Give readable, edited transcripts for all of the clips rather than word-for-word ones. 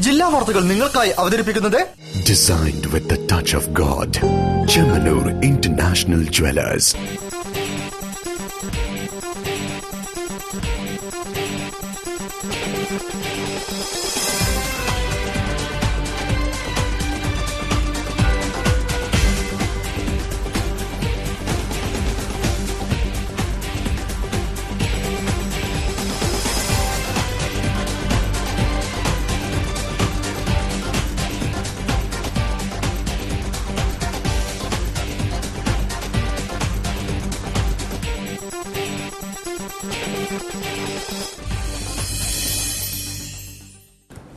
ജില്ലാ വാർത്തകൾ നിങ്ങൾക്കായി അവതരിപ്പിക്കുന്നത് Designed with the touch of God. Chemanur International Jewelers.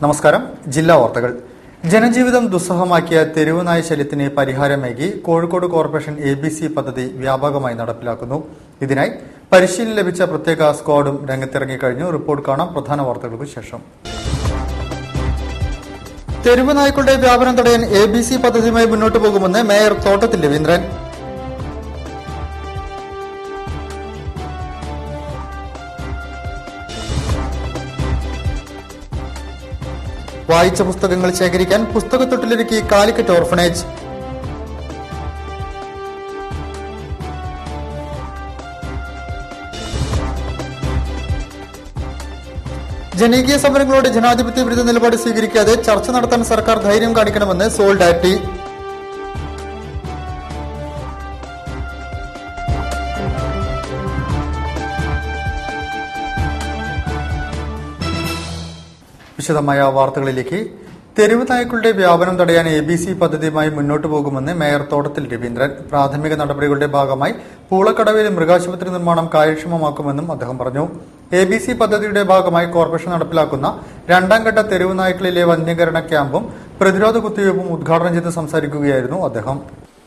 നമസ്കാരം. ജില്ലാ വാർത്തകൾ. ജനജീവിതം ദുസ്സഹമാക്കിയ തെരുവുനായ ശല്യത്തിന് പരിഹാരമേകി കോഴിക്കോട് കോർപ്പറേഷൻ ABC പദ്ധതി വ്യാപകമായി നടപ്പിലാക്കുന്നു. ഇതിനായി പരിശീലനം ലഭിച്ച പ്രത്യേക സ്ക്വാഡും രംഗത്തിറങ്ങിക്കഴിഞ്ഞു. റിപ്പോർട്ട് കാണാം പ്രധാന വാർത്തകൾക്ക് ശേഷം. തെരുവുനായ്ക്കളുടെ വ്യാപനം തടയാൻ ABC പദ്ധതിയുമായി മുന്നോട്ടു പോകുമെന്ന് മേയർ തോട്ടത്തിൽ രവീന്ദ്രൻ. വായിച്ച പുസ്തകങ്ങൾ ശേഖരിക്കാൻ പുസ്തകത്തൊട്ടിലൊരുക്കി കാലിക്കറ്റ് ഓർഫനേജ്. ജനകീയ സമരങ്ങളോട് ജനാധിപത്യ വിരുദ്ധ നിലപാട് സ്വീകരിക്കാതെ ചർച്ച നടത്താൻ സർക്കാർ ധൈര്യം കാണിക്കണമെന്ന് സോൾഡാറ്റി. വിശദമായ വാർത്തകളിലേക്ക്. തെരുവ് നായ്ക്കളുടെ വ്യാപനം തടയാൻ ABC പദ്ധതിയുമായി മുന്നോട്ടു പോകുമെന്ന് മേയർ തോട്ടത്തിൽ രവീന്ദ്രൻ. പ്രാഥമിക നടപടികളുടെ ഭാഗമായി പൂളക്കടവിൽ മൃഗാശുപത്രി നിർമ്മാണം കാര്യക്ഷമമാക്കുമെന്നും അദ്ദേഹം പറഞ്ഞു. ABC പദ്ധതിയുടെ ഭാഗമായി കോർപ്പറേഷൻ നടപ്പിലാക്കുന്ന രണ്ടാം ഘട്ട തെരുവ് നായ്ക്കളിലെ വന്ധ്യീകരണ ക്യാമ്പും പ്രതിരോധ കുത്തിവയ്പും ഉദ്ഘാടനം ചെയ്ത് സംസാരിക്കുകയായിരുന്നു അദ്ദേഹം.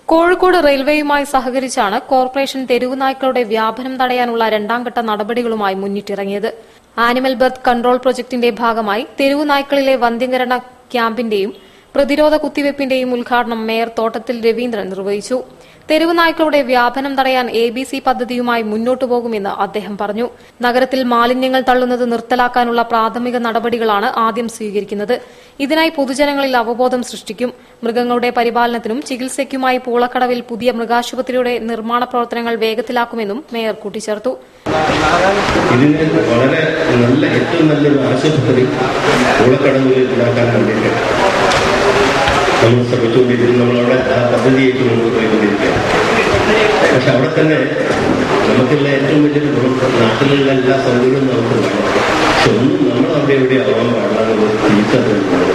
കോഴിക്കോട് റെയിൽവേയുമായി സഹകരിച്ചാണ് കോർപ്പറേഷൻ തെരുവുനായ്ക്കളുടെ വ്യാപനം തടയാനുള്ള രണ്ടാംഘട്ട നടപടികളുമായി മുന്നിട്ടിറങ്ങിയത്. ആനിമൽ ബർത്ത് കൺട്രോൾ പ്രൊജക്ടിന്റെ ഭാഗമായി തെരുവുനായ്ക്കളിലെ വന്ധ്യീകരണ ക്യാമ്പിന്റെയും പ്രതിരോധ കുത്തിവയ്പിന്റെയും ഉദ്ഘാടനം മേയർ തോട്ടത്തിൽ രവീന്ദ്രൻ നിർവഹിച്ചു. തെരുവുനായ്ക്കളുടെ വ്യാപനം തടയാൻ ABC പദ്ധതിയുമായി മുന്നോട്ടു പോകുമെന്ന് അദ്ദേഹം പറഞ്ഞു. നഗരത്തിൽ മാലിന്യങ്ങൾ തള്ളുന്നത് നിർത്തലാക്കാനുള്ള പ്രാഥമിക നടപടികളാണ് ആദ്യം സ്വീകരിക്കുന്നത്. ഇതിനായി പൊതുജനങ്ങളിൽ അവബോധം സൃഷ്ടിക്കും. മൃഗങ്ങളുടെ പരിപാലനത്തിനും ചികിത്സയ്ക്കുമായി പൂളക്കടവിൽ പുതിയ മൃഗാശുപത്രിയുടെ നിർമ്മാണ പ്രവർത്തനങ്ങൾ വേഗത്തിലാക്കുമെന്നും മേയർ കൂട്ടിച്ചേർത്തു. ഇതിന് വളരെ ഏറ്റവും നല്ലൊരു ആശുപത്രി പൂളക്കടവിൽ ഉണ്ടാക്കാൻ വേണ്ടിയിട്ട് നമ്മൾ ശ്രമിച്ചുകൊണ്ടിരിക്കുന്നു. നമ്മളവിടെ ആ പദ്ധതിയേക്ക് മുന്നോട്ട് പോയിക്കൊണ്ടിരിക്കുകയാണ്. പക്ഷെ അവിടെ തന്നെ നമുക്കുള്ള ഏറ്റവും വലിയൊരു ഗുണം നാട്ടിലുള്ള എല്ലാ സൗകര്യവും നമുക്ക് വേണം. പക്ഷെ ഒന്നും നമ്മൾ അവിടെ എവിടെ ആവാൻ പാടില്ല തിരിച്ചറിയുന്നത്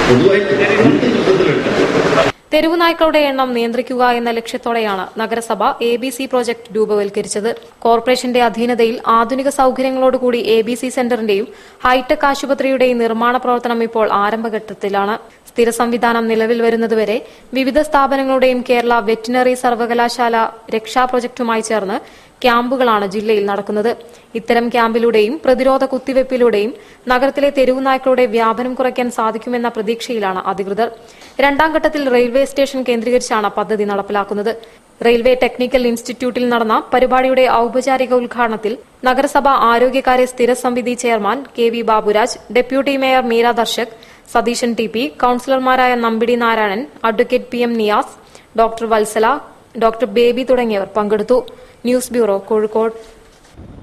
പൊതുവായിട്ട് എന്ത് യുദ്ധത്തിലെടുക്കാം. തെരുവുനായ്ക്കളുടെ എണ്ണം നിയന്ത്രിക്കുക എന്ന ലക്ഷ്യത്തോടെയാണ് നഗരസഭ ABC പ്രോജക്ട് രൂപവൽക്കരിച്ചത്. കോർപ്പറേഷന്റെ അധീനതയിൽ ആധുനിക സൌകര്യങ്ങളോടുകൂടി ABC സെന്ററിന്റെയും ഹൈടെക് ആശുപത്രിയുടെയും നിർമ്മാണ പ്രവർത്തനം ഇപ്പോൾ ആരംഭഘട്ടത്തിലാണ്. സ്ഥിര സംവിധാനം നിലവിൽ വരുന്നതുവരെ വിവിധ സ്ഥാപനങ്ങളുടെയും കേരള വെറ്റിനറി സർവകലാശാല രക്ഷാ പ്രൊജക്ടുമായി ചേർന്ന് ക്യാമ്പുകളാണ് ജില്ലയിൽ നടക്കുന്നത്. ഇത്തരം ക്യാമ്പിലൂടെയും പ്രതിരോധ കുത്തിവയ്പിലൂടെയും നഗരത്തിലെ തെരുവുനായ്ക്കളുടെ വ്യാപനം കുറയ്ക്കാൻ സാധിക്കുമെന്ന പ്രതീക്ഷയിലാണ് അധികൃതർ. രണ്ടാം ഘട്ടത്തിൽ റെയിൽവേ സ്റ്റേഷൻ കേന്ദ്രീകരിച്ചാണ് പദ്ധതി നടപ്പിലാക്കുന്നത്. റെയിൽവേ ടെക്നിക്കൽ ഇൻസ്റ്റിറ്റ്യൂട്ടിൽ നടന്ന പരിപാടിയുടെ ഔപചാരിക ഉദ്ഘാടനത്തിൽ നഗരസഭ ആരോഗ്യകാര്യ സ്ഥിര സമിതി chairman KV Baburaj, deputy mayor Meera Darshak, Satheeshan TP, കൌൺസിലർമാരായ Nambidi Narayanan, advocate PM Niyas, doctor Vatsala, doctor Baby തുടങ്ങിയവർ പങ്കെടുത്തു. News bureau, Kozhikode.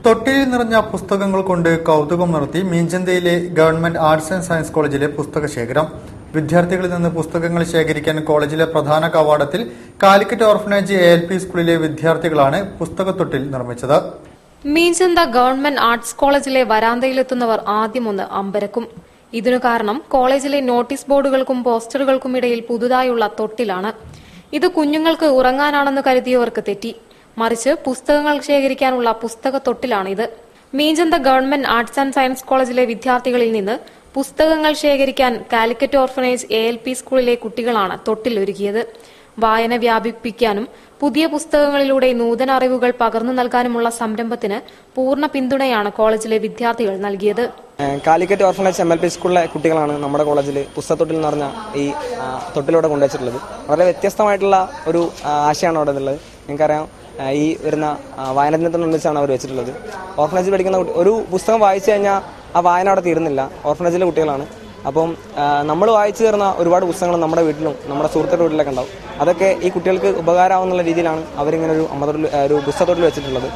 തൊട്ടിയിൽ നിറഞ്ഞ പുസ്തകങ്ങൾ കൊണ്ട് കൌതുകം നടത്തി മീഞ്ചന്തയിലെ ഗവൺമെന്റ് ആർട്സ് ആൻഡ് സയൻസ് കോളേജിലെ പുസ്തക ശേഖരം. വിദ്യാർത്ഥികളിൽ നിന്ന് പുസ്തകങ്ങൾ ശേഖരിക്കാൻ കോളേജിലെ പ്രധാന കവാടത്തിൽ കാലിക്കറ്റ് ഓർഫനേജ് ALP സ്കൂളിലെ വിദ്യാർത്ഥികളാണ് പുസ്തകത്തൊട്ടിൽ നിർമ്മിച്ചത്. മീഞ്ചന്ത ഗവൺമെന്റ് ആർട്സ് കോളേജിലെ വരാന്തയിലെത്തുന്നവർ ആദ്യമൊന്ന് അമ്പരക്കും. ഇതിനു കാരണം കോളേജിലെ നോട്ടീസ് ബോർഡുകൾക്കും പോസ്റ്ററുകൾക്കും ഇടയിൽ പുതുതായുള്ള തൊട്ടിലാണ്. ഇത് കുഞ്ഞുങ്ങൾക്ക് ഉറങ്ങാനാണെന്ന് കരുതിയവർക്ക് തെറ്റി. മറിച്ച് പുസ്തകങ്ങൾ ശേഖരിക്കാനുള്ള പുസ്തക തൊട്ടിലാണിത്. മീഞ്ചന്ത ഗവൺമെന്റ് ആർട്സ് ആൻഡ് സയൻസ് കോളേജിലെ വിദ്യാർത്ഥികളിൽ നിന്ന് പുസ്തകങ്ങൾ ശേഖരിക്കാൻ കാലിക്കറ്റ് ഓർഫനേജ് ALP സ്കൂളിലെ കുട്ടികളാണ് തൊട്ടിൽ ഒരുക്കിയത്. വായന വ്യാപിപ്പിക്കാനും പുതിയ പുസ്തകങ്ങളിലൂടെ നൂതന അറിവുകൾ പകർന്നു നൽകാനുമുള്ള സംരംഭത്തിന് പൂർണ്ണ പിന്തുണയാണ് കോളേജിലെ വിദ്യാർത്ഥികൾ നൽകിയത്. കാലിക്കറ്റ് ഓർഫനേജ് MLP സ്കൂളിലെ കുട്ടികളാണ് നമ്മുടെ കോളേജിൽ പുസ്തകത്തൊട്ടിൽ എന്ന് പറഞ്ഞ ഈ തൊട്ടിലൂടെ കൊണ്ടുവച്ചിട്ടുള്ളത്. വളരെ വ്യത്യസ്തമായിട്ടുള്ള ഒരു ആശയമാണ് അവിടെ ഉള്ളത്. നിങ്ങൾക്കറിയാം, ഈ വരുന്ന വായന ദിനത്തോടനുബന്ധിച്ചാണ് അവർ വെച്ചിട്ടുള്ളത്. ഓർഫനേജിൽ പഠിക്കുന്ന ഒരു പുസ്തകം വായിച്ചു കഴിഞ്ഞാൽ ആ വായന അവിടെ തീരുന്നില്ല. ഓർഫനേജിലെ കുട്ടികളാണ് അപ്പം നമ്മൾ വായിച്ചു തീർന്ന ഒരുപാട് പുസ്തകങ്ങൾ നമ്മുടെ വീട്ടിലും നമ്മുടെ സുഹൃത്തുക്കളുടെ വീട്ടിലൊക്കെ ഉണ്ടാവും. അതൊക്കെ ഈ കുട്ടികൾക്ക് ഉപകാരമാവുന്നുള്ള രീതിയിലാണ് അവരിങ്ങനെ ഒരു പുസ്തകത്തൊട്ടിൽ വെച്ചിട്ടുള്ളത്.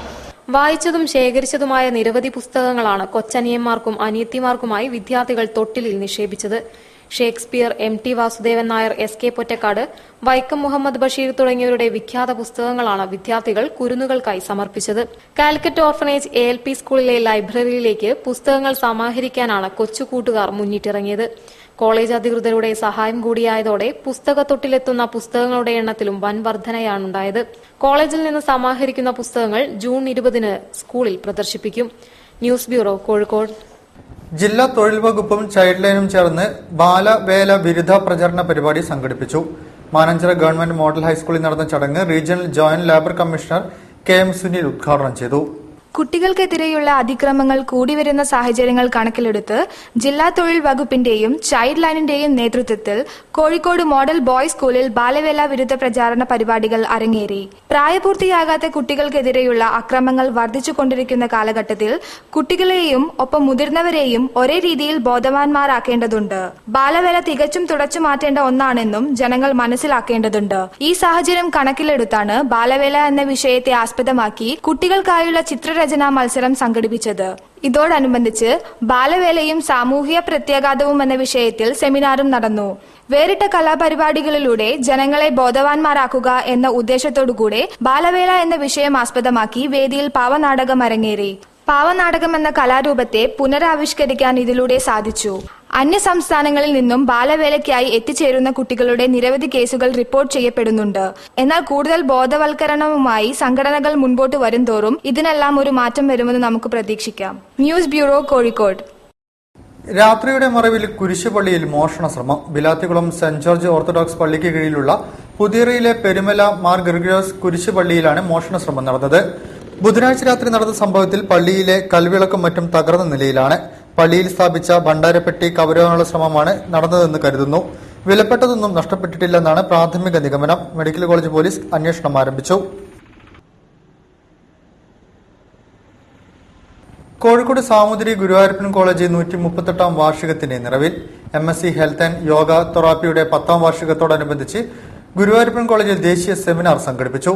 വായിച്ചതും ശേഖരിച്ചതുമായ നിരവധി പുസ്തകങ്ങളാണ് കൊച്ചനിയന്മാർക്കും അനിയത്തിമാർക്കുമായി വിദ്യാർത്ഥികൾ തൊട്ടിലിൽ നിക്ഷേപിച്ചത്. Shakespeare, MT Vasudevan Nair, SK Pottekkatt, Vaikom Muhammad Basheer തുടങ്ങിയവരുടെ വിഖ്യാത പുസ്തകങ്ങളാണ് വിദ്യാർത്ഥികൾ കുരുന്നുകൾക്കായി സമർപ്പിച്ചത്. കാലിക്കറ്റ് ഓർഫനേജ് ALP സ്കൂളിലെ ലൈബ്രറിയിലേക്ക് പുസ്തകങ്ങൾ സമാഹരിക്കാനാണ് കൊച്ചുകൂട്ടുകാർ മുന്നിട്ടിറങ്ങിയത്. കോളേജ് അധികൃതരുടെ സഹായം കൂടിയായതോടെ പുസ്തകത്തൊട്ടിലെത്തുന്ന പുസ്തകങ്ങളുടെ എണ്ണത്തിലും വൻ വർധനയാണുണ്ടായത്. കോളേജിൽ നിന്ന് സമാഹരിക്കുന്ന പുസ്തകങ്ങൾ ജൂൺ 20 സ്കൂളിൽ പ്രദർശിപ്പിക്കും. News bureau, Kozhikode. ജില്ലാ തൊഴിൽ വകുപ്പും ചൈൽഡ് ലൈനും ചേർന്ന് ബാലവേല വിരുദ്ധ പ്രചരണ പരിപാടി സംഘടിപ്പിച്ചു. മാനാഞ്ചിറ ഗവൺമെന്റ് മോഡൽ ഹൈസ്കൂളിൽ നടന്ന ചടങ്ങ് regional joint labour commissioner KM Sunil ഉദ്ഘാടനം ചെയ്തു. കുട്ടികൾക്കെതിരെയുള്ള അതിക്രമങ്ങൾ കൂടിവരുന്ന സാഹചര്യങ്ങൾ കണക്കിലെടുത്ത് ജില്ലാ തൊഴിൽ വകുപ്പിന്റെയും ചൈൽഡ് ലൈനിന്റെയും നേതൃത്വത്തിൽ കോഴിക്കോട് മോഡൽ ബോയ്സ് സ്കൂളിൽ ബാലവേല വിരുദ്ധ പ്രചാരണ പരിപാടികൾ അരങ്ങേറി. പ്രായപൂർത്തിയാകാത്ത കുട്ടികൾക്കെതിരെയുള്ള അക്രമങ്ങൾ വർദ്ധിച്ചുകൊണ്ടിരിക്കുന്ന കാലഘട്ടത്തിൽ കുട്ടികളെയും ഒപ്പം മുതിർന്നവരെയും ഒരേ രീതിയിൽ ബോധവാന്മാരാക്കേണ്ടതുണ്ട്. ബാലവേല തികച്ചും തുടച്ചു മാറ്റേണ്ട ഒന്നാണെന്നും ജനങ്ങൾ മനസ്സിലാക്കേണ്ടതുണ്ട്. ഈ സാഹചര്യം കണക്കിലെടുത്താണ് ബാലവേല എന്ന വിഷയത്തെ ആസ്പദമാക്കി കുട്ടികൾക്കായുള്ള ചിത്രരചനാ മത്സരം സംഘടിപ്പിച്ചത്. ഇതോടനുബന്ധിച്ച് ബാലവേലയും സാമൂഹ്യ പ്രത്യാഘാതവും എന്ന വിഷയത്തിൽ സെമിനാറും നടന്നു. വേറിട്ട കലാപരിപാടികളിലൂടെ ജനങ്ങളെ ബോധവാന്മാരാക്കുക എന്ന ഉദ്ദേശത്തോടുകൂടെ ബാലവേല എന്ന വിഷയം ആസ്പദമാക്കി വേദിയിൽ പാവനാടകം അരങ്ങേറി. പാവനാടകം എന്ന കലാരൂപത്തെ പുനരാവിഷ്കരിക്കാൻ ഇതിലൂടെ സാധിച്ചു. അന്യ സംസ്ഥാനങ്ങളിൽ നിന്നും ബാലവേലയ്ക്കായി എത്തിച്ചേരുന്ന കുട്ടികളുടെ നിരവധി കേസുകൾ റിപ്പോർട്ട് ചെയ്യപ്പെടുന്നുണ്ട്. എന്നാൽ കൂടുതൽ ബോധവൽക്കരണവുമായി സംഘടനകൾ മുൻപോട്ട് വരുംതോറും ഇതിനെല്ലാം ഒരു മാറ്റം വരുമെന്ന് നമുക്ക് പ്രതീക്ഷിക്കാം. News bureau, Kozhikode. രാത്രിയുടെ മറവിൽ കുരിശുപള്ളിയിൽ മോഷണ ശ്രമം. ബിലാത്തികുളം സെന്റ് ജോർജ് ഓർത്തഡോക്സ് പള്ളിക്ക് കീഴിലുള്ള പുതിയറയിലെ പെരുമല മാർ ഗർഗിയോസ് കുരിശുപള്ളിയിലാണ് മോഷണ ശ്രമം നടന്നത്. ബുധനാഴ്ച രാത്രി നടന്ന സംഭവത്തിൽ പള്ളിയിലെ കൽവിളക്കും മറ്റും തകർന്ന നിലയിലാണ്. പള്ളിയിൽ സ്ഥാപിച്ച ഭണ്ഡാരപ്പെട്ടി കവരാനുള്ള ശ്രമമാണ് നടന്നതെന്ന് കരുതുന്നു. വിലപ്പെട്ടതൊന്നും നഷ്ടപ്പെട്ടിട്ടില്ലെന്നാണ് പ്രാഥമിക നിഗമനം. മെഡിക്കൽ കോളേജ് പോലീസ് അന്വേഷണം ആരംഭിച്ചു. കോഴിക്കോട് സാമൂതിരി ഗുരുവായൂരപ്പൻ കോളേജ് 138ാം വാർഷികത്തിന്റെ നിറവിൽ. MSc ഹെൽത്ത് ആൻഡ് യോഗ തെറാപ്പിയുടെ 10ാം വാർഷികത്തോടനുബന്ധിച്ച് ഗുരുവായൂരപ്പൻ കോളേജിൽ ദേശീയ സെമിനാർ സംഘടിപ്പിച്ചു.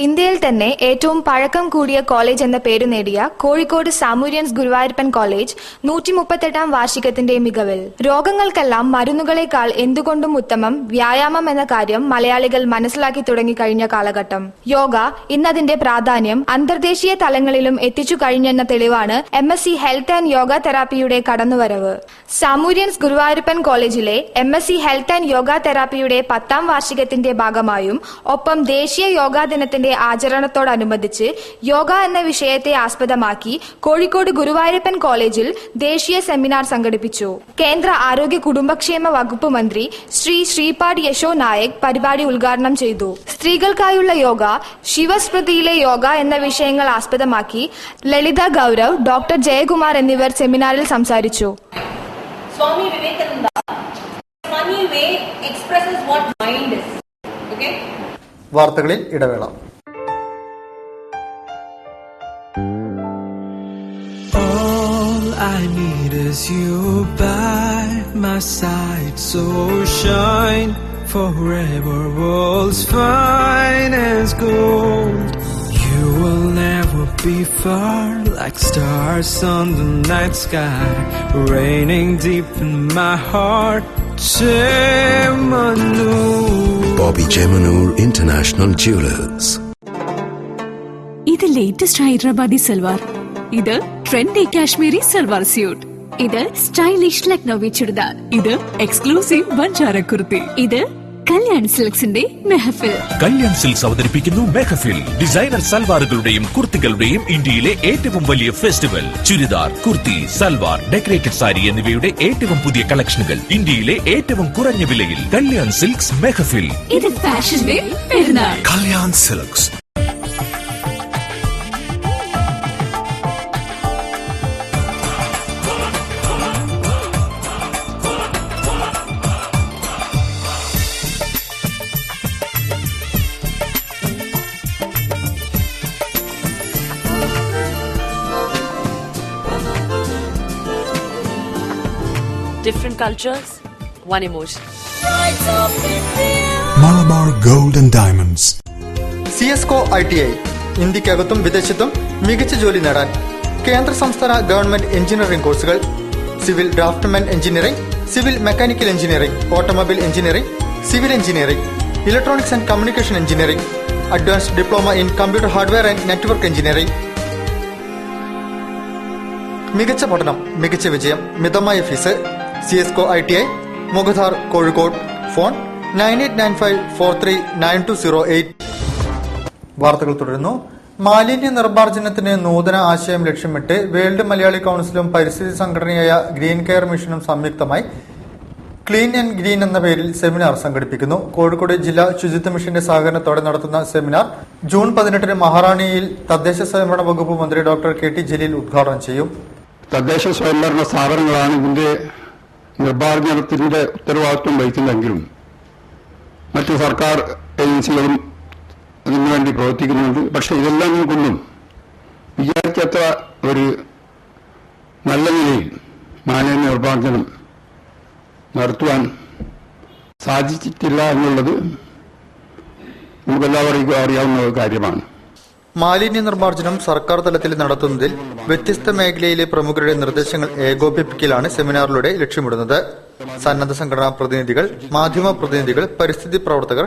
ഇന്ത്യയിൽ തന്നെ ഏറ്റവും പഴക്കം കൂടിയ കോളേജ് എന്ന പേര് നേടിയ കോഴിക്കോട് സാമൂര്യൻസ് ഗുരുവായൂരപ്പൻ കോളേജ് 138ാം വാർഷികത്തിന്റെ മികവിൽ. രോഗങ്ങൾക്കെല്ലാം മരുന്നുകളെക്കാൾ എന്തുകൊണ്ടും ഉത്തമം വ്യായാമം എന്ന കാര്യം മലയാളികൾ മനസ്സിലാക്കി തുടങ്ങി കഴിഞ്ഞ കാലഘട്ടം. യോഗ ഇന്നതിന്റെ പ്രാധാന്യം അന്തർദേശീയ തലങ്ങളിലും എത്തിച്ചു കഴിഞ്ഞെന്ന തെളിവാണ് MSc ഹെൽത്ത് ആൻഡ് യോഗ തെറാപ്പിയുടെ കടന്നുവരവ്. സാമൂര്യൻസ് ഗുരുവായൂരപ്പൻ കോളേജിലെ MSc ഹെൽത്ത് ആൻഡ് യോഗ തെറാപ്പിയുടെ 10ാം വാർഷികത്തിന്റെ ഭാഗമായും ഒപ്പം ദേശീയ യോഗാ ദിനത്തിന്റെ ആചരണത്തോടനുബന്ധിച്ച് യോഗ എന്ന വിഷയത്തെ ആസ്പദമാക്കി കോഴിക്കോട് ഗുരുവായൂരപ്പൻ കോളേജിൽ ദേശീയ സെമിനാർ സംഘടിപ്പിച്ചു. കേന്ദ്ര ആരോഗ്യ കുടുംബക്ഷേമ വകുപ്പ് മന്ത്രി ശ്രീ ശ്രീപാഡ് യശോ നായക് പരിപാടി ഉദ്ഘാടനം ചെയ്തു. സ്ത്രീകൾക്കായുള്ള യോഗ, ശിവസ്മൃതിയിലെ യോഗ എന്ന വിഷയങ്ങൾ ആസ്പദമാക്കി ലളിത ഗൌരവ്, ഡോക്ടർ ജയകുമാർ എന്നിവർ സെമിനാറിൽ സംസാരിച്ചു. Swami Vivekananda, funny way expresses what mind is. Okay? വാർത്തകളിൽ ഇടവേള. All I need is you by my side, so shine forever, world's finest gold. You will never be far, like stars on the night sky, raining deep in my heart. Bobby Jemanur International Jewelers. ഇത് latest Hyderabadi salwar, ഇത് trendy Kashmiri salwar suit, ഇത് stylish Lucknowi churidar, ഇത് exclusive Banjara kurti, ഇത് Kalyan സിൽക്സിന്റെ mehfil. Kalyan silks അവതരിപ്പിക്കുന്നു mehfil. Designer സൽവാറുകളുടെയും കുർത്തികളുടെയും ഇന്ത്യയിലെ ഏറ്റവും വലിയ festival. Churidar, kurti, salwar, decorated sari എന്നിവയുടെ ഏറ്റവും പുതിയ കളക്ഷനുകൾ ഇന്ത്യയിലെ ഏറ്റവും കുറഞ്ഞ വിലയിൽ. കല്യാൺ സിൽക്സ് മെഹഫിൽ. ഇത് ഫാഷന്റെ പെരുന്നാൾ. Kalyan Silks. Different cultures, one emotion. Malabar Gold and Diamonds. CSCO ITI ഇന്ത്യക്കകത്തും വിദേശത്തും മികച്ച ജോലി നേടാൻ കേന്ദ്ര സംസ്ഥാന ഗവൺമെന്റ് എഞ്ചിനീയറിംഗ് കോഴ്സുകൾ, civil draughtsman engineering, civil mechanical engineering, automobile engineering, civil engineering, electronics and communication engineering, advanced diploma in computer hardware and network engineering. മികച്ച പഠനം, മികച്ച വിജയം, മിതമായ fees. CSCO ITI Mukhadar, Kozhikode. Phone 9895439208. വാർത്തകൾ തുടരുന്നു. മാലിന്യ നിർമ്മാർജ്ജനത്തിന് നൂതന ആശയം ലക്ഷ്യമിട്ട് വേൾഡ് മലയാളി കൌൺസിലും പരിസ്ഥിതി സംഘടനയായ ഗ്രീൻ കെയർ മിഷനും സംയുക്തമായി ക്ലീൻ ആൻഡ് ഗ്രീൻ എന്ന പേരിൽ സെമിനാർ സംഘടിപ്പിക്കുന്നു. കോഴിക്കോട് ജില്ലാ ശുചിത്വ മിഷന്റെ സഹകരണത്തോടെ നടത്തുന്ന സെമിനാർ ജൂൺ 18 മഹാറാണിയിൽ തദ്ദേശ സ്വയംഭരണ വകുപ്പ് മന്ത്രി ഡോക്ടർ KT ജലീൽ ഉദ്ഘാടനം ചെയ്യും. തദ്ദേശ സ്വയംഭരണ സ്ഥാപനങ്ങളാണ് ഇതിന്റെ നിർമ്മാർജ്ജനത്തിന്റെ ഉത്തരവാദിത്വം വഹിക്കുന്നതെങ്കിലും മറ്റു സർക്കാർ ഏജൻസികളും അതിനുവേണ്ടി പ്രവർത്തിക്കുന്നുണ്ട്. പക്ഷെ ഇതെല്ലാം കൊണ്ടും വിചാരിച്ചത്ര ഒരു നല്ല നിലയിൽ മാലിന്യ നിർമ്മാർജ്ജനം നടത്തുവാൻ സാധിച്ചിട്ടില്ല എന്നുള്ളത് നമുക്കെല്ലാവർക്കും അറിയാവുന്ന കാര്യമാണ്. മാലിന്യ നിർമ്മാർജ്ജനം സർക്കാർ തലത്തിൽ നടത്തുന്നതിൽ വ്യത്യസ്ത മേഖലയിലെ പ്രമുഖരുടെ നിർദ്ദേശങ്ങൾ ഏകോപിപ്പിക്കലാണ് സെമിനാറിലൂടെ ലക്ഷ്യമിടുന്നത്. സന്നദ്ധ സംഘടനാ പ്രതിനിധികൾ, മാധ്യമ പ്രതിനിധികൾ, പരിസ്ഥിതി പ്രവർത്തകർ,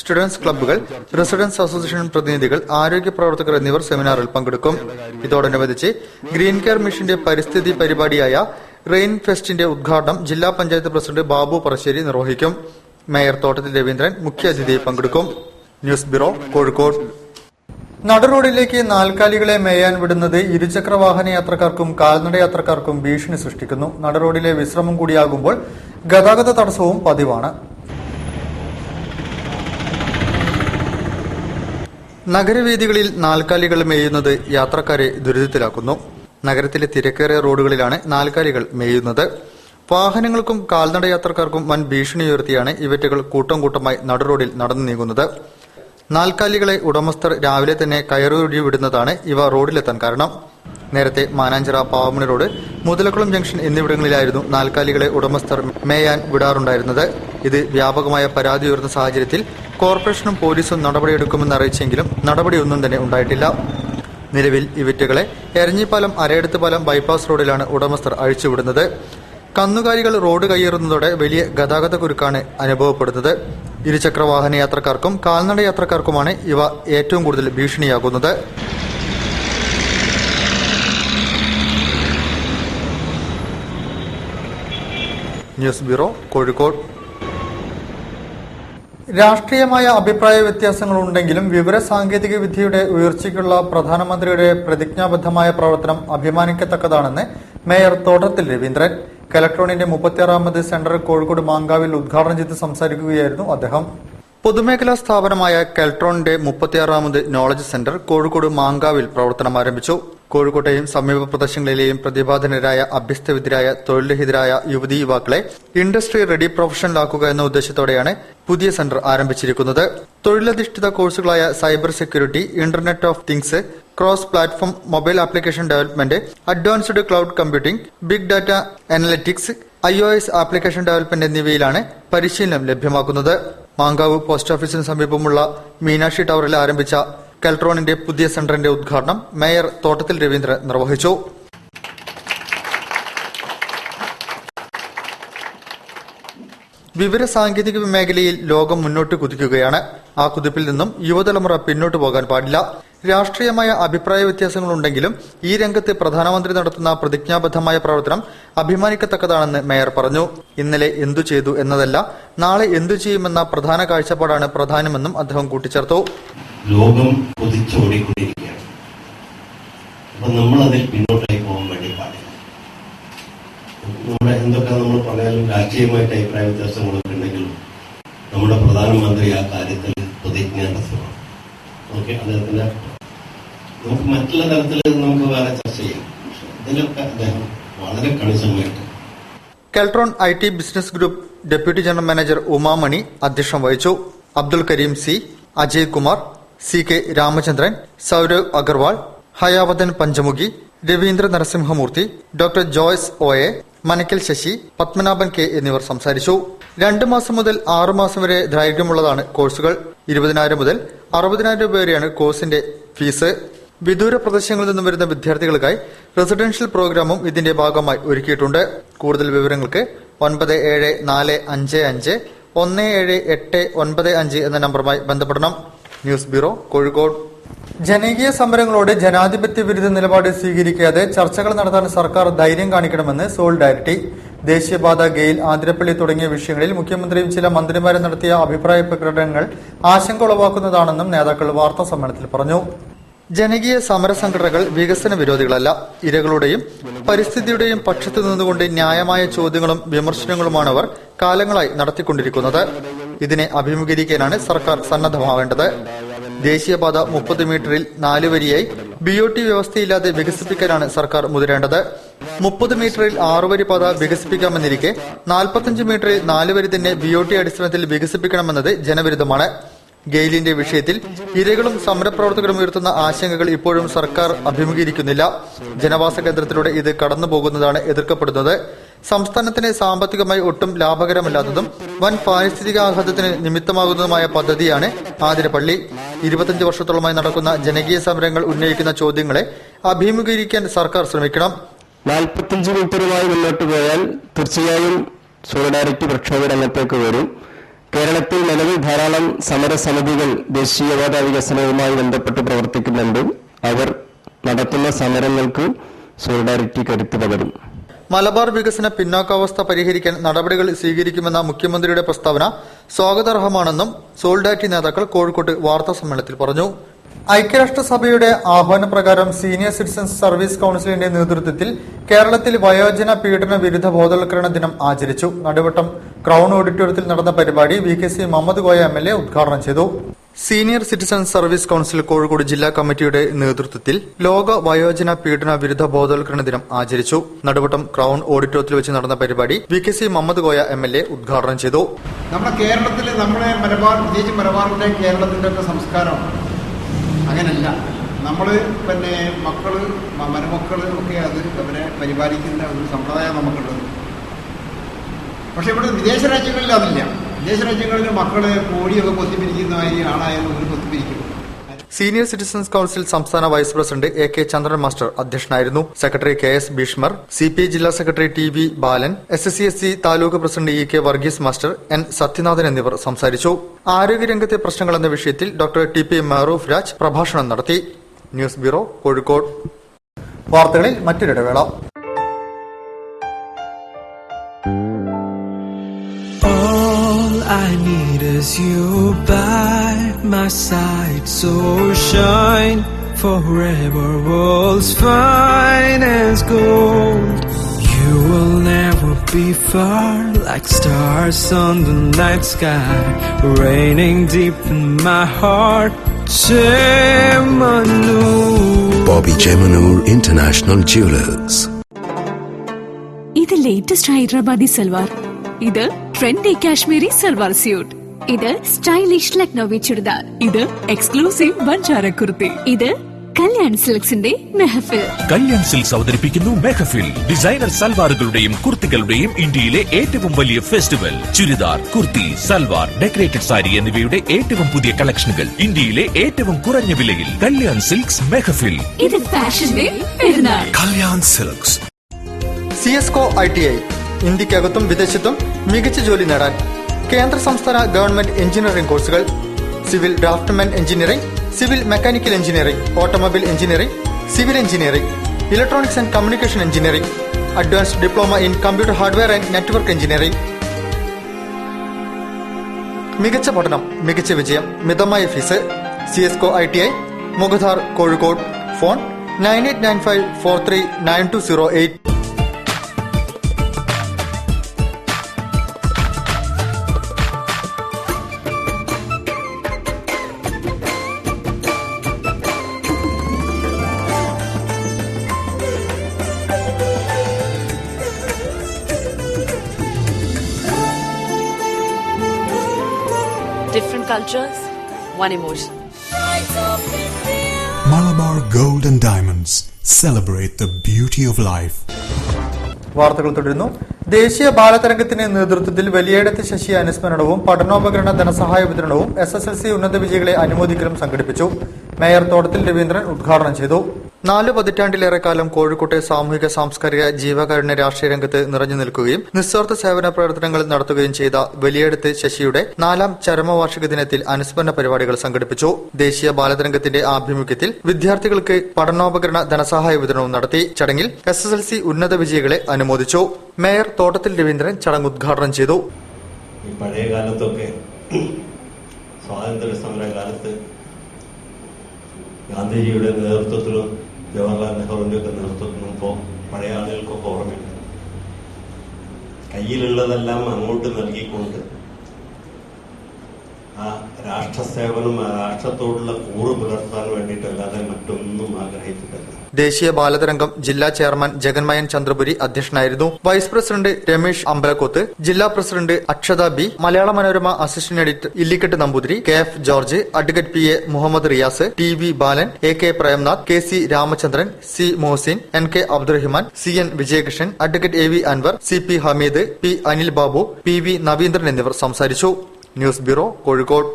സ്റ്റുഡൻസ് ക്ലബ്ബുകൾ, റെസിഡൻസ് അസോസിയേഷൻ പ്രതിനിധികൾ, ആരോഗ്യ പ്രവർത്തകർ എന്നിവർ സെമിനാറിൽ പങ്കെടുക്കും. ഇതോടനുബന്ധിച്ച് ഗ്രീൻ കെയർ മിഷന്റെ പരിസ്ഥിതി പരിപാടിയായ റെയിൻ ഫെസ്റ്റിന്റെ ഉദ്ഘാടനം ജില്ലാ പഞ്ചായത്ത് പ്രസിഡന്റ് ബാബു പറശ്ശേരി നിർവഹിക്കും. മേയർ തോട്ടത്തിൽ രവീന്ദ്രൻ മുഖ്യാതിഥിയായി പങ്കെടുക്കും. News bureau, Kozhikode. നടുറോഡിലേക്ക് നാൽക്കാലികളെ മേയാൻ വിടുന്നത് ഇരുചക്ര വാഹന യാത്രക്കാർക്കും കാൽനട യാത്രക്കാർക്കും ഭീഷണി സൃഷ്ടിക്കുന്നു. നടുറോഡിലെ വിശ്രമം കൂടിയാകുമ്പോൾ ഗതാഗത തടസ്സവും പതിവാണ്. നഗരവേദികളിൽ നാൽക്കാലികൾ മേയുന്നത് യാത്രക്കാരെ ദുരിതത്തിലാക്കുന്നു. നഗരത്തിലെ തിരക്കേറിയ റോഡുകളിലാണ് നാൽക്കാലികൾ മേയുന്നത്. വാഹനങ്ങൾക്കും കാൽനട യാത്രക്കാർക്കും വൻ ഭീഷണി ഉയർത്തിയാണ് ഇവറ്റകൾ കൂട്ടം കൂട്ടമായി നടുറോഡിൽ നടന്നു നീങ്ങുന്നത്. നാൽക്കാലികളെ ഉടമസ്ഥർ രാവിലെ തന്നെ കയറൂരി വിടുന്നതാണ് ഇവ റോഡിലെത്താൻ കാരണം. നേരത്തെ മാനാഞ്ചിറ, പാവമണി റോഡ്, മുതലക്കുളം ജംഗ്ഷൻ എന്നിവിടങ്ങളിലായിരുന്നു നാൽക്കാലികളെ ഉടമസ്ഥർ മേയാൻ വിടാറുണ്ടായിരുന്നത്. ഇത് വ്യാപകമായ പരാതി ഉയർന്ന സാഹചര്യത്തിൽ കോർപ്പറേഷനും പോലീസും നടപടിയെടുക്കുമെന്ന് അറിയിച്ചെങ്കിലും നടപടിയൊന്നും തന്നെ ഉണ്ടായിട്ടില്ല. നിലവിൽ ഇവറ്റകളെ എരഞ്ഞിപ്പാലം, അരയടത്ത് പാലം ബൈപ്പാസ് റോഡിലാണ് ഉടമസ്ഥർ അഴിച്ചുവിടുന്നത്. കന്നുകാലികൾ റോഡ് കയ്യേറുന്നതോടെ വലിയ ഗതാഗത കുരുക്കാണ് അനുഭവപ്പെടുന്നത്. ഇരുചക്ര വാഹന യാത്രക്കാർക്കും കാൽനട യാത്രക്കാർക്കുമാണ് ഇവ ഏറ്റവും കൂടുതൽ ഭീഷണിയാകുന്നത്. News bureau, Kozhikode. രാഷ്ട്രീയമായ അഭിപ്രായ വ്യത്യാസങ്ങളുണ്ടെങ്കിലും വിവര സാങ്കേതിക വിദ്യയുടെ ഉയർച്ചയ്ക്കുള്ള പ്രധാനമന്ത്രിയുടെ പ്രതിജ്ഞാബദ്ധമായ പ്രവർത്തനം അഭിമാനിക്കത്തക്കതാണെന്ന് മേയർ തോട്ടത്തിൽ രവീന്ദ്രൻ. കലക്ട്രോണിന്റെ 36ാമത് സെന്റർ കോഴിക്കോട് മാങ്കാവിൽ ഉദ്ഘാടനം ചെയ്ത് സംസാരിക്കുകയായിരുന്നു അദ്ദേഹം. പൊതുമേഖലാ സ്ഥാപനമായ കെൽട്രോണിന്റെ 36ാമത് നോളജ് സെന്റർ കോഴിക്കോട് മാങ്കാവിൽ പ്രവർത്തനം ആരംഭിച്ചു. കോഴിക്കോട്ടെയും സമീപ പ്രദേശങ്ങളിലെയും പ്രതിഭാധനരായ, അഭ്യസ്തവിദ്യരായ, തൊഴിൽരഹിതരായ യുവതീ യുവാക്കളെ ഇൻഡസ്ട്രി റെഡി പ്രൊഫഷണലാക്കുക എന്ന ഉദ്ദേശത്തോടെയാണ് പുതിയ സെന്റർ ആരംഭിച്ചിരിക്കുന്നത്. തൊഴിലധിഷ്ഠിത കോഴ്സുകളായ cyber security, internet of things, cross platform mobile application development, advanced cloud computing, big data analytics, iOS application development എന്നിവയിലാണ് പരിശീലനം ലഭ്യമാക്കുന്നത്. മാങ്കാവ് പോസ്റ്റ് ഓഫീസിന് സമീപമുള്ള മീനാക്ഷി ടവറിൽ ആരംഭിച്ച കെൽട്രോണിന്റെ പുതിയ സെന്ററിന്റെ ഉദ്ഘാടനം മേയർ തോട്ടത്തിൽ രവീന്ദ്രൻ നിർവഹിച്ചു. വിവര സാങ്കേതിക മേഖലയിൽ ലോകം മുന്നോട്ട് കുതിക്കുകയാണ്. ആ കുതിപ്പിൽ നിന്നും യുവതലമുറ പിന്നോട്ട് പോകാൻ പാടില്ല. രാഷ്ട്രീയമായ അഭിപ്രായ വ്യത്യാസങ്ങളുണ്ടെങ്കിലും ഈ രംഗത്ത് പ്രധാനമന്ത്രി നടത്തുന്ന പ്രതിജ്ഞാബദ്ധമായ പ്രവർത്തനം അഭിമാനിക്കത്തക്കതാണെന്ന് മേയർ പറഞ്ഞു. ഇന്നലെ എന്തു ചെയ്തു എന്നതല്ല, നാളെ എന്തു ചെയ്യുമെന്ന പ്രധാന കാഴ്ചപ്പാടാണ് പ്രധാനമെന്നും അദ്ദേഹം കൂട്ടിച്ചേർത്തു. ലോകം കുതിച്ചോടിക്കൊണ്ടിരിക്കുകയാണ്. അപ്പൊ നമ്മൾ അതിൽ പിന്നോട്ടായി പോകാൻ വേണ്ടി പാടില്ല. നമ്മുടെ എന്തൊക്കെ നമ്മൾ പറഞ്ഞാലും രാഷ്ട്രീയമായിട്ട് അഭിപ്രായ വ്യത്യാസങ്ങളൊക്കെ ഉണ്ടെങ്കിലും നമ്മുടെ പ്രധാനമന്ത്രി ആ കാര്യത്തിൽ പ്രതിജ്ഞാബദ്ധമാണ്. ഓക്കെ, അദ്ദേഹത്തിന്റെ നമുക്ക് മറ്റുള്ള തരത്തിൽ നമുക്ക് വേറെ ചർച്ച ചെയ്യാം. പക്ഷെ ഇതിലൊക്കെ അദ്ദേഹം വളരെ കണിശമായിട്ട്. Keltron IT business group deputy general manager Umamani അധ്യക്ഷം വഹിച്ചു. Abdul Kareem C, Ajay Kumar, CK Ramachandran, Saurav Agarwal, Hayavadan Panchamukhi, Ravindra Narasimhamurthy, doctor Joyce OA, Manakkal Sasi, Padmanabhan K എന്നിവർ സംസാരിച്ചു. 2 മാസം മുതൽ 6 മാസം വരെ ദൈർഘ്യമുള്ളതാണ് കോഴ്സുകൾ. 20,000 മുതൽ 60,000 രൂപ വരെയാണ് കോഴ്സിന്റെ ഫീസ്. വിദൂര പ്രദേശങ്ങളിൽ നിന്നും വരുന്ന വിദ്യാർത്ഥികൾക്കായി റെസിഡൻഷ്യൽ പ്രോഗ്രാമും ഇതിന്റെ ഭാഗമായി ഒരുക്കിയിട്ടുണ്ട്. കൂടുതൽ വിവരങ്ങൾക്ക് 9755517895 എന്ന നമ്പറുമായി ബന്ധപ്പെടണം. News bureau, Kozhikode. ജനകീയ സമരങ്ങളോട് ജനാധിപത്യ വിരുദ്ധ നിലപാട് സ്വീകരിക്കാതെ ചർച്ചകൾ നടത്താൻ സർക്കാർ ധൈര്യം കാണിക്കണമെന്ന് സോളിഡാരിറ്റി. ദേശീയപാത, ഗെയിൽ, ആതിരപ്പള്ളി തുടങ്ങിയ വിഷയങ്ങളിൽ മുഖ്യമന്ത്രിയും ചില മന്ത്രിമാരും നടത്തിയ അഭിപ്രായ പ്രകടനങ്ങൾ ആശങ്ക ഉളവാക്കുന്നതാണെന്നും നേതാക്കൾ വാർത്താ സമ്മേളനത്തിൽ പറഞ്ഞു. ജനകീയ സമര സംഘടനകൾ വികസന വിരോധികളല്ല. ഇരകളുടെയും പരിസ്ഥിതിയുടെയും പക്ഷത്തു നിന്നുകൊണ്ട് ന്യായമായ ചോദ്യങ്ങളും വിമർശനങ്ങളുമാണ് അവർ കാലങ്ങളായി നടത്തിക്കൊണ്ടിരിക്കുന്നത്. ഇതിനെ അഭിമുഖീകരിക്കാനാണ് സർക്കാർ സന്നദ്ധമാവേണ്ടത്. ദേശീയപാത 30 മീറ്ററിൽ 4 വരിയായി BOT വ്യവസ്ഥയില്ലാതെ വികസിപ്പിക്കാനാണ് സർക്കാർ മുതിരേണ്ടത്. 30 മീറ്ററിൽ 6 വരി പാത വികസിപ്പിക്കാമെന്നിരിക്കെ 45 മീറ്ററിൽ 4 വരി തന്നെ BOT അടിസ്ഥാനത്തിൽ വികസിപ്പിക്കണമെന്നത് ജനവിരുദ്ധമാണ്. ഗെയിലിന്റെ വിഷയത്തിൽ ഇരകളും സമരപ്രവർത്തകരും ഉയർത്തുന്ന ആശങ്കകൾ ഇപ്പോഴും സർക്കാർ അഭിമുഖീകരിക്കുന്നില്ല. ജനവാസ കേന്ദ്രത്തിലൂടെ ഇത് കടന്നുപോകുന്നതാണ് എതിർക്കപ്പെടുന്നത്. സംസ്ഥാനത്തിന് സാമ്പത്തികമായി ഒട്ടും ലാഭകരമല്ലാത്തതും വൻ പാരിസ്ഥിതികാഘാതത്തിന് നിമിത്തമാകുന്നതുമായ പദ്ധതിയാണ് ആതിരപ്പള്ളി. 25 വർഷത്തോളമായി നടക്കുന്ന ജനകീയ സമരങ്ങൾ ഉന്നയിക്കുന്ന ചോദ്യങ്ങളെ അഭിമുഖീകരിക്കാൻ സർക്കാർ ശ്രമിക്കണം. 45 മീറ്ററുമായി മുന്നോട്ട് പോയാൽ തീർച്ചയായും സോളിഡാരിറ്റി പ്രക്ഷോഭ രംഗത്തേക്ക് വരും. കേരളത്തിൽ നിലവിൽ ധാരാളം സമരസമിതികൾ ദേശീയപാത വികസനവുമായി ബന്ധപ്പെട്ട് പ്രവർത്തിക്കുന്നുണ്ട്. അവർ നടത്തുന്ന സമരങ്ങൾക്ക് സോളിഡാരിറ്റി കരുത്ത് പകരും. മലബാർ വികസന പിന്നാക്കാവസ്ഥ പരിഹരിക്കാൻ നടപടികൾ സ്വീകരിക്കുമെന്ന മുഖ്യമന്ത്രിയുടെ പ്രസ്താവന സ്വാഗതാർഹമാണെന്നും സോളിഡാരിറ്റി നേതാക്കൾ കോഴിക്കോട്ട് വാർത്താ സമ്മേളനത്തിൽ പറഞ്ഞു. ഐക്യരാഷ്ട്രസഭയുടെ ആഹ്വാനപ്രകാരം സീനിയർ സിറ്റിസൺസ് സർവീസ് കൌൺസിലിന്റെ നേതൃത്വത്തിൽ കേരളത്തിൽ വയോജന പീഡന വിരുദ്ധ ബോധവൽക്കരണ ദിനം ആചരിച്ചു. നടുവട്ടം ക്രൌൺ ഓഡിറ്റോറിയത്തിൽ നടന്ന പരിപാടി VKC മുഹമ്മദ് കോയ MLA ഉദ്ഘാടനം ചെയ്തു. Senior citizens service council Kozhikode ജില്ലാ കമ്മിറ്റിയുടെ നേതൃത്വത്തിൽ ലോക വയോജന പീഡന വിരുദ്ധ ബോധവൽക്കരണ ദിനം ആചരിച്ചു. നടുവട്ടം ക്രൌൺ ഓഡിറ്റോറിയത്തിൽ വെച്ച് നടന്ന പരിപാടി VKC മുഹമ്മദ് കോയ MLA ഉദ്ഘാടനം ചെയ്തു. നമ്മുടെ കേരളത്തിൽ നമ്മുടെ മലബാർ, പ്രത്യേകിച്ച് മലബാറിന്റെ കേരളത്തിന്റെ ഒക്കെ സംസ്കാരം അങ്ങനല്ല. നമ്മൾ പിന്നെ മക്കള്, മരുമക്കള് ഒക്കെ അത് അവരെ പരിപാലിക്കുന്ന ഒരു സമ്പ്രദായം നമുക്കുണ്ട്. പക്ഷെ ഇവിടെ വിദേശ രാജ്യങ്ങളിൽ അതില്ല. വിദേശ രാജ്യങ്ങളിൽ മക്കളെ കോടിയൊക്കെ കൊത്തിപ്പിരിക്കുന്ന മാതിരി ആണായാലും ഒരു കൊത്തിപ്പിരിക്കും. സീനിയർ സിറ്റിസൺസ് കൌൺസിൽ സംസ്ഥാന വൈസ് പ്രസിഡന്റ് AK ചന്ദ്രൻ മാസ്റ്റർ അധ്യക്ഷനായിരുന്നു. സെക്രട്ടറി KS ഭീഷ്മർ, CPI ജില്ലാ സെക്രട്ടറി TV ബാലൻ, SSC taluk president EK Varghese master, N Sathyanathan എന്നിവർ സംസാരിച്ചു. ആരോഗ്യരംഗത്തെ പ്രശ്നങ്ങൾ എന്ന വിഷയത്തിൽ ഡോക്ടർ TP മെഹറൂഫ് രാജ് പ്രഭാഷണം നടത്തി. News bureau, Kozhikode. വാർത്തകളിൽ മറ്റൊരിടവേള. I need is you by my side, so shine forever, world's finest gold. You will never be far, like stars on the night sky, raining deep in my heart. Chemanur. Bobby Chemanur International Jewelers. ഇത് latest Hyderabadi salwar. ഇത് trendy Kashmiri salwar suit. ഇത് stylish Lucknowi churidar. ഇത് exclusive Banjara kurti. ഇത് Kalyan സിൽക്സിന്റെ mehfil. Kalyan silks അവതരിപ്പിക്കുന്നു mehfil. Designer സൽവാറുകളുടെയും കുർത്തികളുടെയും ഇന്ത്യയിലെ ഏറ്റവും വലിയ festival. Churidar, kurti, salwar, decorated sari എന്നിവയുടെ ഏറ്റവും പുതിയ കളക്ഷനുകൾ ഇന്ത്യയിലെ ഏറ്റവും കുറഞ്ഞ വിലയിൽ. കല്യാൺ സിൽക്സ് മെഹഫിൽ. ഇത് ഫാഷന്റെ പെരുന്നാൾ. കല്യാൺ സിൽക്സ്. CSCO ITI ഇന്ത്യക്കകത്തും വിദേശത്തും മികച്ച ജോലി നേടാൻ കേന്ദ്ര സംസ്ഥാന ഗവൺമെന്റ് എഞ്ചിനീയറിംഗ് കോഴ്സുകൾ: civil draughtsman engineering, civil mechanical engineering, automobile engineering, civil engineering, electronics and communication engineering, advanced diploma in computer hardware and network engineering. മികച്ച പഠനം, മികച്ച വിജയം, മിതമായ fees. CSCO ITI Mukhadar, Kozhikode. Phone 9895439208. Different cultures, one emotion. Malabar Gold and Diamonds. Celebrate the beauty of life. വാർത്തകൾ തുടരുന്നു. ദേശീയ ബാലതരംഗത്തിന് നേതൃത്വത്തിൽ വലിയേടത്ത് ശശി അനുസ്മരണവും പഠനോപകരണ ധനസഹായ വിതരണവും SSLC ഉന്നത വിജയികളെ അനുമോദിക്കലും സംഘടിപ്പിച്ചു. മേയർ തോട്ടത്തിൽ രവീന്ദ്രൻ ഉദ്ഘാടനം ചെയ്തു. 4 പതിറ്റാണ്ടിലേറെ കാലം കോഴിക്കോട്ടെ സാമൂഹിക സാംസ്കാരിക ജീവകാരുണ്യ രാഷ്ട്രീയ രംഗത്ത് നിറഞ്ഞു നിൽക്കുകയും നിസ്വാർത്ഥ സേവന പ്രവർത്തനങ്ങൾ നടത്തുകയും ചെയ്ത വലിയേടത്ത് ശശിയുടെ 4ാം ചരമവാർഷിക ദിനത്തിൽ അനുസ്മരണ പരിപാടികൾ സംഘടിപ്പിച്ചു. ദേശീയ ബാലതരംഗത്തിന്റെ ആഭിമുഖ്യത്തിൽ വിദ്യാർത്ഥികൾക്ക് പഠനോപകരണ ധനസഹായ വിതരണവും നടത്തി. ചടങ്ങിൽ SSLC ഉന്നത വിജയികളെ അനുമോദിച്ചു. മേയർ തോട്ടത്തിൽ രവീന്ദ്രൻ ചടങ്ങ് ഉദ്ഘാടനം ചെയ്തു. പഴയ കാലത്തൊക്കെ സ്വാതന്ത്ര്യ സമര കാലത്ത് ഗാന്ധിജിയുടെ നേതൃത്വത്തിലും ജവഹർലാൽ നെഹ്റുവിന്റെ ഒക്കെ നേതൃത്വത്തിലും ഇപ്പോൾ പഴയ ആളുകൾക്കൊക്കെ ഓർമ്മയുണ്ട്. കയ്യിലുള്ളതെല്ലാം അങ്ങോട്ട് നൽകിക്കൊണ്ട് ആ രാഷ്ട്രസേവനം, ആ രാഷ്ട്രത്തോടുള്ള കൂറ് പുലർത്താൻ വേണ്ടിയിട്ടല്ലാതെ മറ്റൊന്നും ആഗ്രഹിച്ചിട്ടില്ല. ദേശീയ ബാലതരംഗം ജില്ലാ ചെയർമാൻ ജഗന്മയൻ ചന്ദ്രപുരി അധ്യക്ഷനായിരുന്നു. വൈസ് പ്രസിഡന്റ് രമേശ് അമ്പലക്കോത്ത്, ജില്ലാ president Akshatha B, Malayala Manorama assistant editor Illikkettu Namboothiri, KF George, advocate PA Muhammad Riyas, TV Balan, AK Premnath, KC Ramachandran, C Mohsin, NK Abdurahiman, CN Vijayakrishnan, advocate AV Anvar, CP Hameed, P Anil Babu, PV Naveendran എന്നിവർ സംസാരിച്ചു. News bureau, Kozhikode.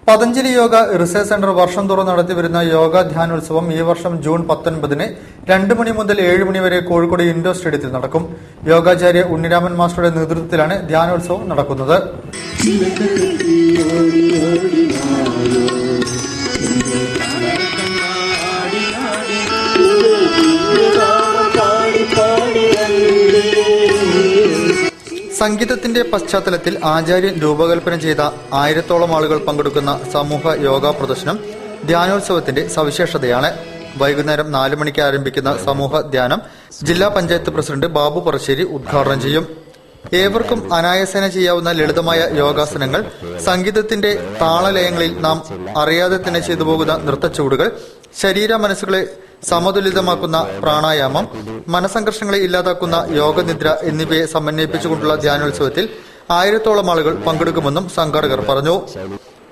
Patanjali Yoga Research Centre വർഷം തോറും നടത്തിവരുന്ന യോഗ ധ്യാനോത്സവം ഈ വർഷം ജൂൺ 19 2 മണി മുതൽ 7 മണി വരെ കോഴിക്കോട് ഇൻഡോർ സ്റ്റേഡിയത്തിൽ നടക്കും. യോഗാചാര്യ ഉണ്ണിരാമൻ മാസ്റ്ററുടെ നേതൃത്വത്തിലാണ് ധ്യാനോത്സവം നടക്കുന്നത്. സംഗീതത്തിന്റെ പശ്ചാത്തലത്തിൽ ആചാര്യൻ രൂപകൽപ്പന ചെയ്ത 1000-ഓളം ആളുകൾ പങ്കെടുക്കുന്ന സമൂഹ യോഗ പ്രദർശനം ധ്യാനോത്സവത്തിന്റെ സവിശേഷതയാണ്. വൈകുന്നേരം 4 മണിക്ക് ആരംഭിക്കുന്ന സമൂഹ ധ്യാനം ജില്ലാ പഞ്ചായത്ത് പ്രസിഡന്റ് ബാബു പറശ്ശേരി ഉദ്ഘാടനം ചെയ്യും. ഏവർക്കും അനായാസേന ചെയ്യാവുന്ന ലളിതമായ യോഗാസനങ്ങൾ, സംഗീതത്തിന്റെ താളലയങ്ങളിൽ നാം അറിയാതെ തന്നെ ചെയ്തു പോകുന്ന നൃത്തച്ചുവടുകൾ, ശരീര മനസ്സുകളെ സമതുലിതമാക്കുന്ന പ്രാണായാമം, മനസംഘർഷങ്ങളെ ഇല്ലാതാക്കുന്ന യോഗനിദ്ര എന്നിവയെ സമന്വയിപ്പിച്ചുകൊണ്ടുള്ള ധ്യാനോത്സവത്തിൽ 1000-ഓളം ആളുകൾ പങ്കെടുക്കുമെന്നും സംഘാടകർ പറഞ്ഞു.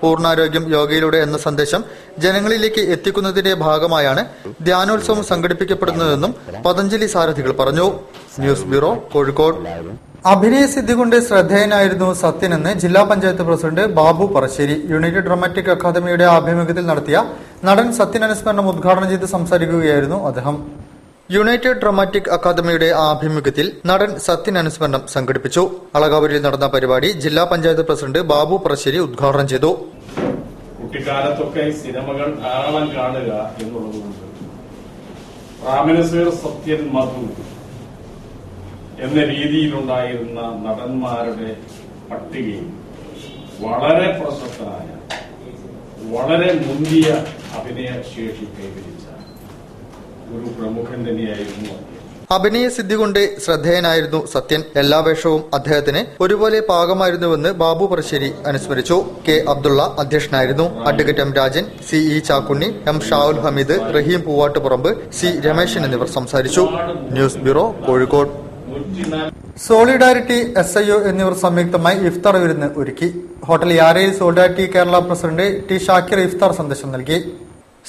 പൂർണ്ണാരോഗ്യം യോഗയിലൂടെ എന്ന സന്ദേശം ജനങ്ങളിലേക്ക് എത്തിക്കുന്നതിന്റെ ഭാഗമായാണ് ധ്യാനോത്സവം സംഘടിപ്പിക്കപ്പെടുന്നതെന്നും പതഞ്ജലി സാരഥികൾ പറഞ്ഞു. News bureau, Kozhikode. അഭിനയ സിദ്ധി കൊണ്ട് ശ്രദ്ധേയനായിരുന്നു സത്യനെന്ന് ജില്ലാ panchayat president Babu Parassery. United Dramatic അക്കാദമിയുടെ ആഭിമുഖ്യത്തിൽ നടത്തിയ നടൻ സത്യൻ അനുസ്മരണം ഉദ്ഘാടനം ചെയ്ത് സംസാരിക്കുകയായിരുന്നു അദ്ദേഹം. യുണൈറ്റഡ് ഡ്രാമാറ്റിക് അക്കാദമിയുടെ ആഭിമുഖ്യത്തിൽ നടൻ സത്യൻ അനുസ്മരണം സംഘടിപ്പിച്ചു. അളകാപുരിയിൽ നടന്ന പരിപാടി ജില്ലാ പഞ്ചായത്ത് പ്രസിഡന്റ് ബാബു പറശ്ശേരി ഉദ്ഘാടനം ചെയ്തു. കുട്ടിക്കാലത്തൊക്കെ സിനിമകൾ ധാരാളം കാണുക എന്നുള്ളതുകൊണ്ട് റാമനസീർ, സത്യൻ, മധു എന്ന രീതിയിലുണ്ടായിരുന്ന നടന്മാരുടെ പട്ടികയിൽ വളരെ പ്രശസ്തനായ, വളരെ മുന്തിയ അഭിനയ ശേഷി കൈവരിച്ച ഒരു പ്രമുഖൻ തന്നെയായിരുന്നു. അഭിനയ സിദ്ധി കൊണ്ട് ശ്രദ്ധേയനായിരുന്നു സത്യൻ. എല്ലാ വേഷവും അദ്ദേഹത്തിന് ഒരുപോലെ പാകമായിരുന്നുവെന്ന് ബാബു പറശ്ശേരി അനുസ്മരിച്ചു. K അബ്ദുള്ള അധ്യക്ഷനായിരുന്നു. Advocate M Rajan, CE Chakkunni, M Shavul Hameed, Raheem Poovattuparamba, C Rameshan എന്നിവർ സംസാരിച്ചു. News bureau, Kozhikode. Solidarity, SIO എന്നിവർ സംയുക്തമായി ഇഫ്താർ വിരുന്ന് ഒരുക്കി. ഹോട്ടൽ യാരയിൽ solidarity Kerala president T Shakir ഇഫ്താർ സന്ദേശം നൽകി.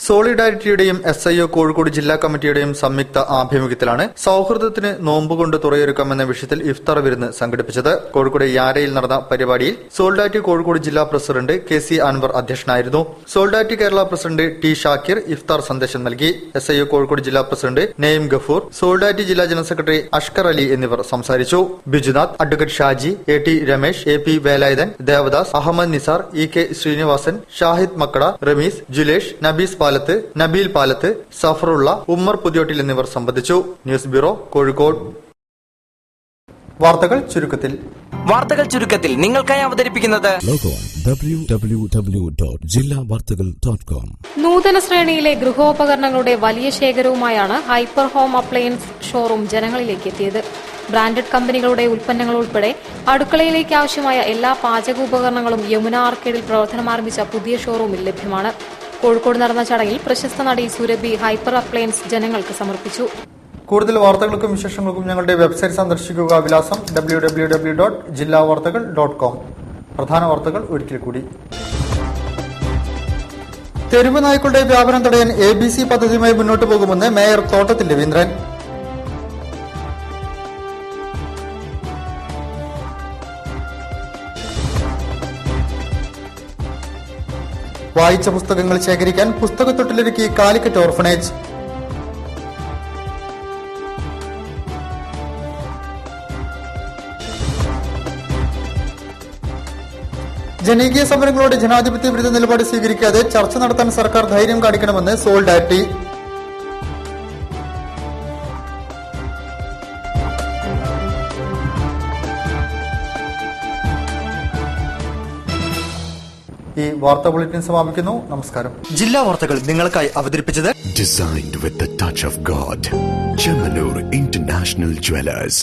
സോളിഡാരിറ്റിയുടെയും SIO കോഴിക്കോട് ജില്ലാ കമ്മിറ്റിയുടെയും സംയുക്ത ആഭിമുഖ്യത്തിലാണ് സൌഹൃദത്തിന് നോമ്പുകൊണ്ട് തുറയൊരുക്കം എന്ന വിഷയത്തിൽ ഇഫ്താർ വിരുന്ന് സംഘടിപ്പിച്ചത്. കോഴിക്കോട് യാരയിൽ നടന്ന പരിപാടിയിൽ സോളിഡാരിറ്റി കോഴിക്കോട് ജില്ലാ പ്രസിഡന്റ് KC അൻവർ അധ്യക്ഷനായിരുന്നു. Solidarity Kerala president T Shakir ഇഫ്താർ സന്ദേശം നൽകി. SIO കോഴിക്കോട് ജില്ലാ പ്രസിഡന്റ് നെയിം ഗഫൂർ, സോളിഡാരിറ്റി ജില്ലാ ജനറൽ സെക്രട്ടറി അഷ്കർ അലി എന്നിവർ സംസാരിച്ചു. Bijunath, advocate Shaji, AT Ramesh, AP Velayudhan, Devadas, Ahammed Nisar, EK Sreenivasan, Shahid Makkada, Ramees, Julesh, Nabees Palath, Nabeel Palath, Safarulla, Ummer Puthiyottil എന്നിവർ സംബന്ധിച്ചു. News bureau, Kozhikode. വാർത്തകൾ ചുരുക്കത്തിൽ നിങ്ങൾക്കായി അവതരിപ്പിക്കുന്നത് www.jillavartagal.com. നൂതന ശ്രേണിയിലെ ഗൃഹോപകരണങ്ങളുടെ വലിയ ശേഖരവുമായാണ് ഹൈപ്പർ ഹോം അപ്ലയൻസ് ഷോറൂം ജനങ്ങളിലേക്ക് എത്തിയത്. ബ്രാൻഡഡ് കമ്പനികളുടെ ഉൽപ്പന്നങ്ങൾ ഉൾപ്പെടെ അടുക്കളയിലേക്ക് ആവശ്യമായ എല്ലാ പാചകോപകരണങ്ങളും യമുന ആർക്കേഡിൽ പ്രവർത്തനമാരംഭിച്ച പുതിയ ഷോറൂമിൽ ലഭ്യമാണ്. കോഴിക്കോട് നടന്ന ചടങ്ങിൽ പ്രശസ്ത നടി സുരഭി ഹൈപ്പർ അപ്ലയൻസ് ജനങ്ങൾക്ക് സമർപ്പിച്ചു. കൂടുതൽ വാർത്തകൾക്കും വിശേഷങ്ങൾക്കും ഞങ്ങളുടെ വെബ്സൈറ്റ് സന്ദർശിക്കുക. വിലാസം www.jillavartagal.com. പ്രധാന വാർത്തകൾ ഒരിക്കൽ കൂടി. തെരുവ് നായ്ക്കളുടെ വ്യാപനം തടയാൻ ABC പദ്ധതിയുമായി മുന്നോട്ട് പോകുമെന്ന് മേയർ തോട്ടത്തിൽ രവീന്ദ്രൻ. വായിച്ച പുസ്തകങ്ങൾ ശേഖരിക്കാൻ പുസ്തകത്തൊട്ടിലൊരുക്കി കാലിക്കറ്റ് ഓർഫനേജ്. ജനകീയ സമരങ്ങളോട് ജനാധിപത്യ വിരുദ്ധ നിലപാട് സ്വീകരിക്കാതെ ചർച്ച നടത്താൻ സർക്കാർ ധൈര്യം കാണിക്കണമെന്ന് സോൾഡാറ്റി. ഈ വാർത്താ ബുള്ളറ്റിൻ സമാപിക്കുന്നു. നമസ്കാരം. ജില്ലാ വാർത്തകൾ നിങ്ങൾക്കായി അവതരിപ്പിച്ചത് Designed with the touch of God. Chemanur International Jewelers.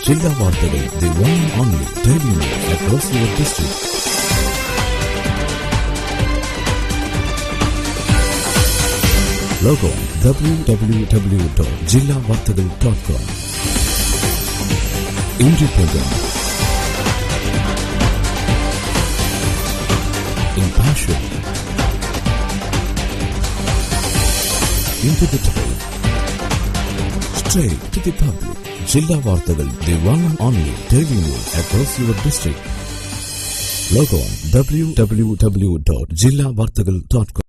ജില്ലാ വാർത്തകൾ the one and only daily news across your district. Log on www.jillavartagal.com. Independent, impartial, indivisible, straight to the public. Jilla Vartagal, the one and only daily news across your district. Log on www.jillavartagal.com.